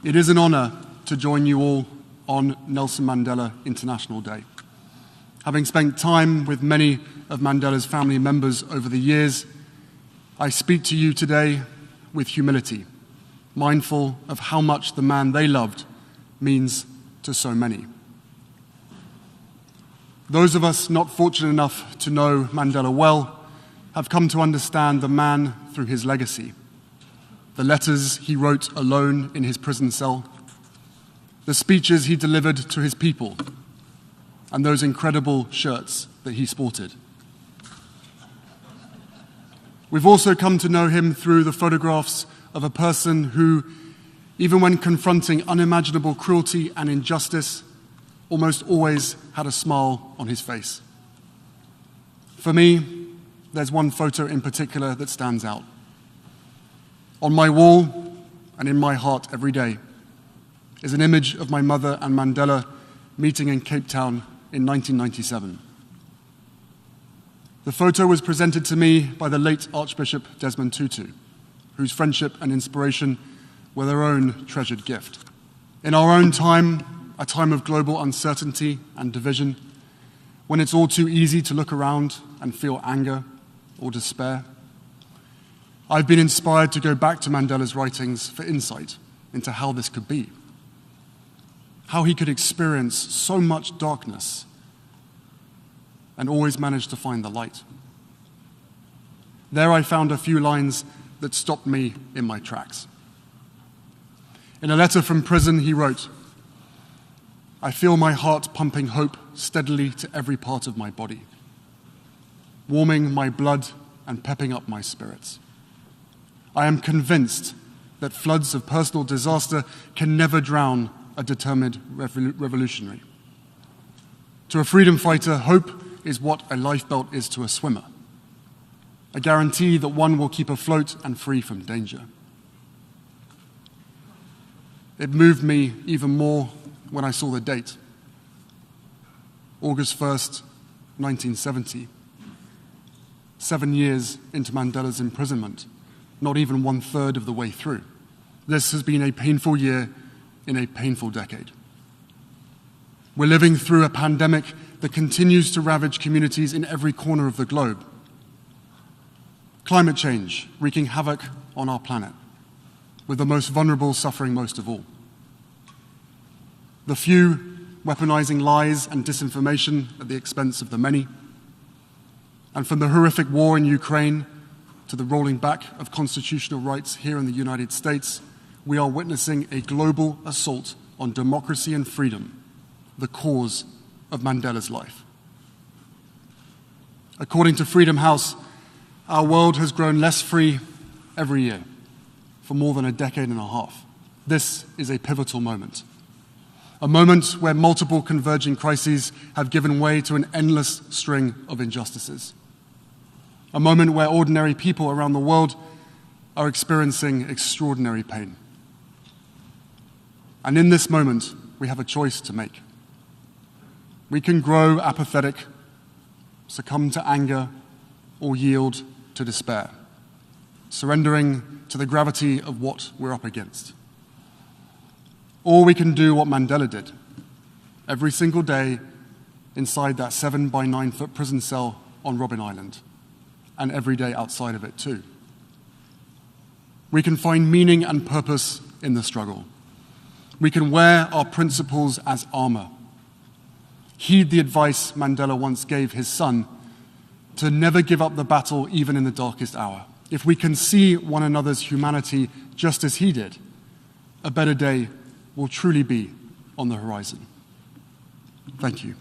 It is an honor to join you all on Nelson Mandela International Day. Having spent time with many of Mandela's family members over the years, I speak to you today with humility, mindful of how much the man they loved means to so many. Those of us not fortunate enough to know Mandela well have come to understand the man through his legacy. The letters he wrote alone in his prison cell, the speeches he delivered to his people, and those incredible shirts that he sported. We've also come to know him through the photographs of a person who, even when confronting unimaginable cruelty and injustice, almost always had a smile on his face. For me, there's one photo in particular that stands out. On my wall and in my heart every day is an image of my mother and Mandela meeting in Cape Town in 1997. The photo was presented to me by the late Archbishop Desmond Tutu, whose friendship and inspiration were their own treasured gift. In our own time, a time of global uncertainty and division, when it's all too easy to look around and feel anger or despair, I've been inspired to go back to Mandela's writings for insight into how this could be, how he could experience so much darkness and always manage to find the light. There I found a few lines that stopped me in my tracks. In a letter from prison, he wrote, "I feel my heart pumping hope steadily to every part of my body, warming my blood and pepping up my spirits. I am convinced that floods of personal disaster can never drown a determined revolutionary. To a freedom fighter, hope is what a lifebelt is to a swimmer, a guarantee that one will keep afloat and free from danger." It moved me even more when I saw the date, August 1st, 1970, 7 years into Mandela's imprisonment, not even 1/3 of the way through. This has been a painful year in a painful decade. We're living through a pandemic that continues to ravage communities in every corner of the globe. Climate change wreaking havoc on our planet, with the most vulnerable suffering most of all. The few weaponizing lies and disinformation at the expense of the many. And from the horrific war in Ukraine to the rolling back of constitutional rights here in the United States, we are witnessing a global assault on democracy and freedom, the cause of Mandela's life. According to Freedom House, our world has grown less free every year for more than a decade and a half. This is a pivotal moment. A moment where multiple converging crises have given way to an endless string of injustices. A moment where ordinary people around the world are experiencing extraordinary pain. And in this moment, we have a choice to make. We can grow apathetic, succumb to anger, or yield to despair, surrendering to the gravity of what we're up against. Or we can do what Mandela did, every single day inside that 7 by 9 foot prison cell on Robben Island, and every day outside of it too. We can find meaning and purpose in the struggle. We can wear our principles as armor. Heed the advice Mandela once gave his son to never give up the battle even in the darkest hour. If we can see one another's humanity just as he did, a better day will truly be on the horizon. Thank you.